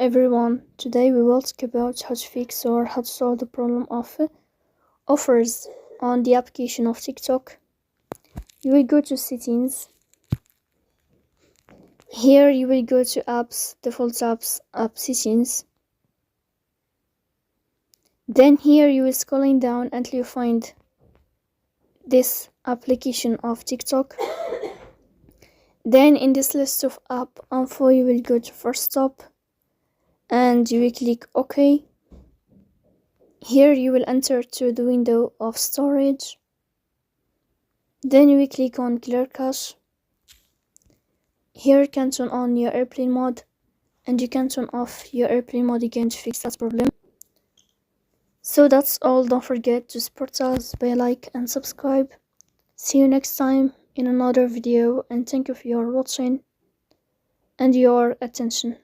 everyone, today we will talk about how to fix or how to solve the problem of offers on the application of TikTok. You will go to settings. Here you will go to apps, default apps, app settings. Then here you will scrolling down until you find this application of TikTok. Then in this list of app info you will go to first stop and you will click OK. Here you will enter to the window of storage. Then you will click on clear cache. Here you can turn on your airplane mode and you can turn off your airplane mode again to fix that problem. So that's all. Don't forget to support us by like and subscribe. See you next time in another video, and thank you for your watching and your attention.